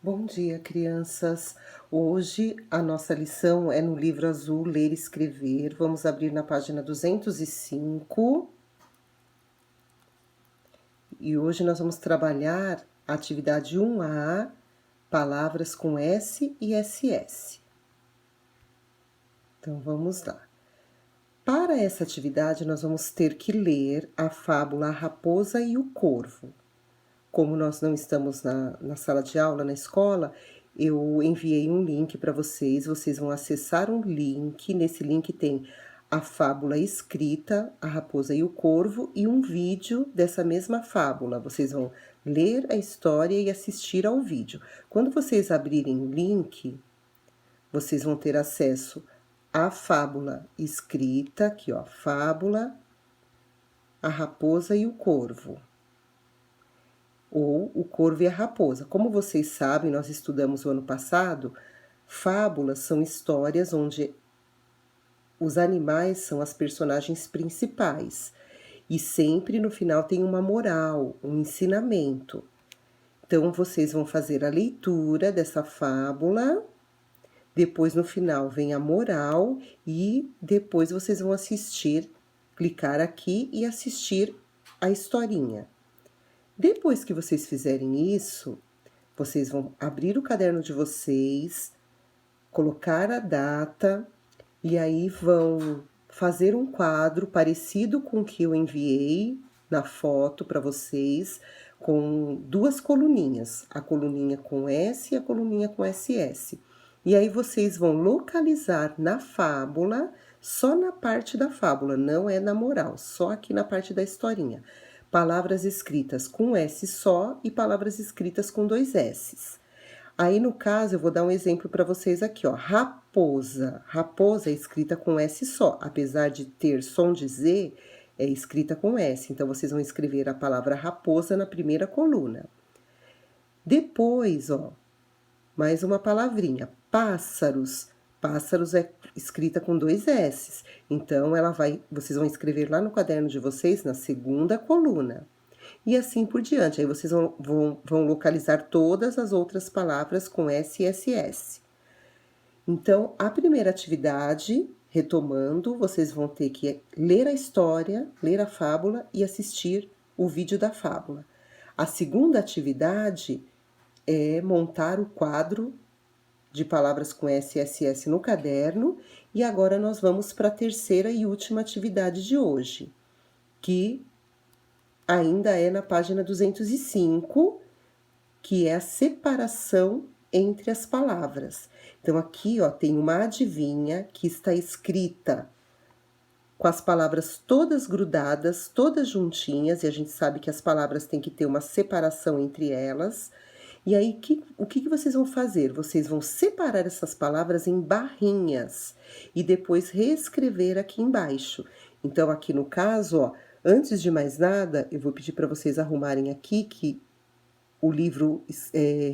Bom dia, crianças. Hoje a nossa lição é no livro azul Ler e Escrever. Vamos abrir na página 205. E hoje nós vamos trabalhar a atividade 1A, palavras com S e SS. Então vamos lá. Para essa atividade, nós vamos ter que ler a fábula A Raposa e o Corvo. Como nós não estamos na sala de aula, na escola, eu enviei um link para vocês. Vocês vão acessar um link. Nesse link tem a fábula escrita, A Raposa e o Corvo, e um vídeo dessa mesma fábula. Vocês vão ler a história e assistir ao vídeo. Quando vocês abrirem o link, vocês vão ter acesso à fábula escrita, aqui ó, fábula, A Raposa e o Corvo, ou O Corvo e a Raposa. Como vocês sabem, nós estudamos o ano passado, fábulas são histórias onde os animais são as personagens principais. E sempre no final tem uma moral, um ensinamento. Então, vocês vão fazer a leitura dessa fábula, depois no final vem a moral e depois vocês vão assistir, clicar aqui e assistir a historinha. Depois que vocês fizerem isso, vocês vão abrir o caderno de vocês, colocar a data e aí vão fazer um quadro parecido com o que eu enviei na foto para vocês, com duas coluninhas, a coluninha com S e a coluninha com SS. E aí vocês vão localizar na fábula, só na parte da fábula, não é na moral, só aqui na parte da historinha. Palavras escritas com S só e palavras escritas com dois S's. Aí, no caso, eu vou dar um exemplo para vocês aqui, ó. Raposa. Raposa é escrita com S só, apesar de ter som de Z, é escrita com S. Então, vocês vão escrever a palavra raposa na primeira coluna. Depois, ó, mais uma palavrinha, pássaros. Pássaros é escrita com dois S's. Então, vocês vão escrever lá no caderno de vocês, na segunda coluna. E assim por diante. Aí vocês vão localizar todas as outras palavras com SSS. Então, a primeira atividade, retomando, vocês vão ter que ler a história, ler a fábula e assistir o vídeo da fábula. A segunda atividade é montar o quadro de palavras com SSS no caderno. E agora nós vamos para a terceira e última atividade de hoje, que ainda é na página 205, que é a separação entre as palavras. Então, aqui, ó, tem uma adivinha que está escrita com as palavras todas grudadas, todas juntinhas, e a gente sabe que as palavras têm que ter uma separação entre elas. E aí, o que vocês vão fazer? Vocês vão separar essas palavras em barrinhas e depois reescrever aqui embaixo. Então, aqui no caso, ó, antes de mais nada, eu vou pedir para vocês arrumarem aqui que o livro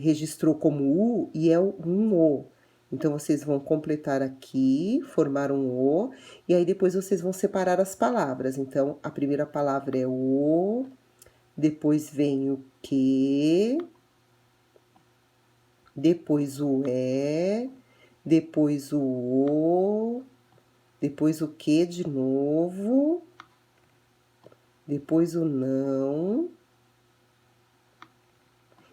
registrou como U e é um O. Então, vocês vão completar aqui, formar um O, e aí depois vocês vão separar as palavras. Então, a primeira palavra é O, depois vem o que, depois o é, depois o, depois o que de novo, depois o não,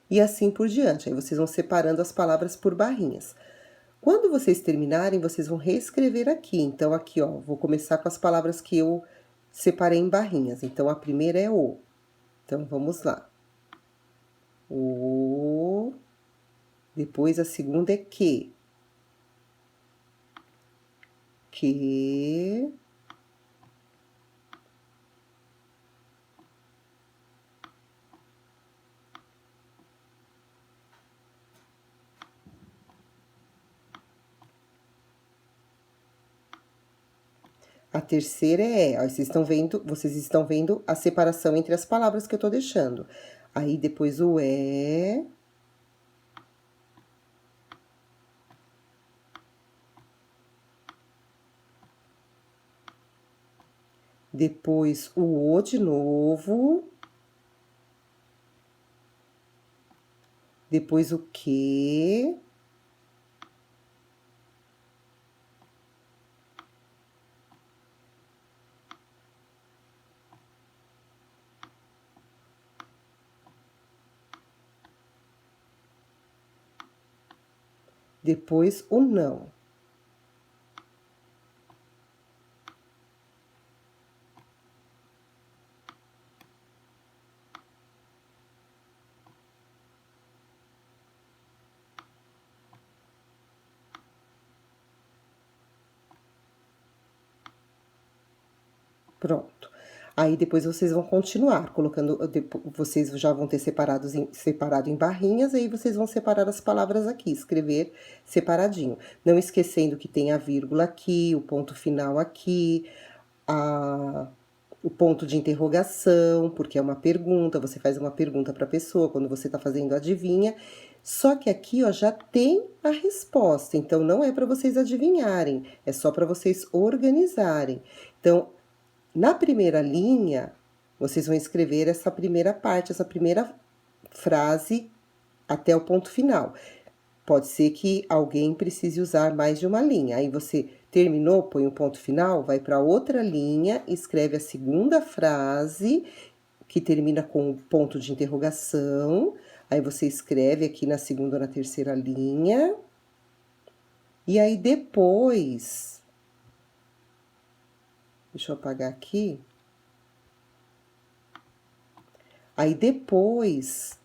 e assim por diante. Aí vocês vão separando as palavras por barrinhas. Quando vocês terminarem, vocês vão reescrever aqui. Então, aqui, ó, vou começar com as palavras que eu separei em barrinhas. Então, a primeira é o. Então, vamos lá. O. Depois, a segunda é que. Que. A terceira é, ó, vocês estão vendo a separação entre as palavras que eu tô deixando. Aí depois o é. Depois o de novo. depois o que, depois o não. Pronto. Aí depois vocês vão continuar colocando, vocês já vão ter separado em barrinhas, aí vocês vão separar as palavras aqui, escrever separadinho. Não esquecendo que tem a vírgula aqui, o ponto final aqui, o ponto de interrogação, porque é uma pergunta, você faz uma pergunta para a pessoa quando você está fazendo adivinha. Só que aqui, ó, já tem a resposta, então não é para vocês adivinharem, é só para vocês organizarem. Então, na primeira linha, vocês vão escrever essa primeira parte, essa primeira frase até o ponto final. Pode ser que alguém precise usar mais de uma linha. Aí você terminou, põe o ponto final, vai para outra linha, escreve a segunda frase, que termina com o ponto de interrogação. Aí você escreve aqui na segunda ou na terceira linha. E aí depois, deixa eu apagar aqui. Aí depois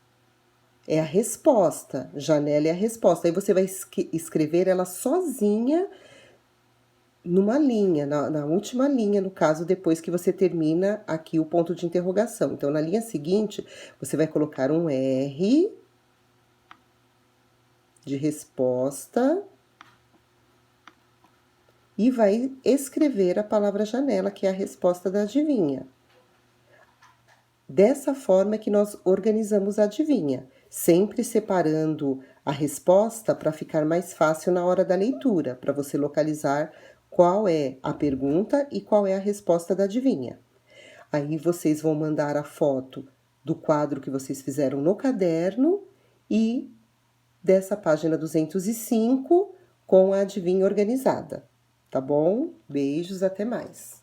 é a resposta, janela é a resposta. Aí você vai escrever ela sozinha numa linha, na última linha, no caso, depois que você termina aqui o ponto de interrogação. Então, na linha seguinte, você vai colocar um R de resposta e vai escrever a palavra janela, que é a resposta da adivinha. Dessa forma é que nós organizamos a adivinha, sempre separando a resposta para ficar mais fácil na hora da leitura, para você localizar qual é a pergunta e qual é a resposta da adivinha. Aí vocês vão mandar a foto do quadro que vocês fizeram no caderno e dessa página 205 com a adivinha organizada, tá bom? Beijos, até mais.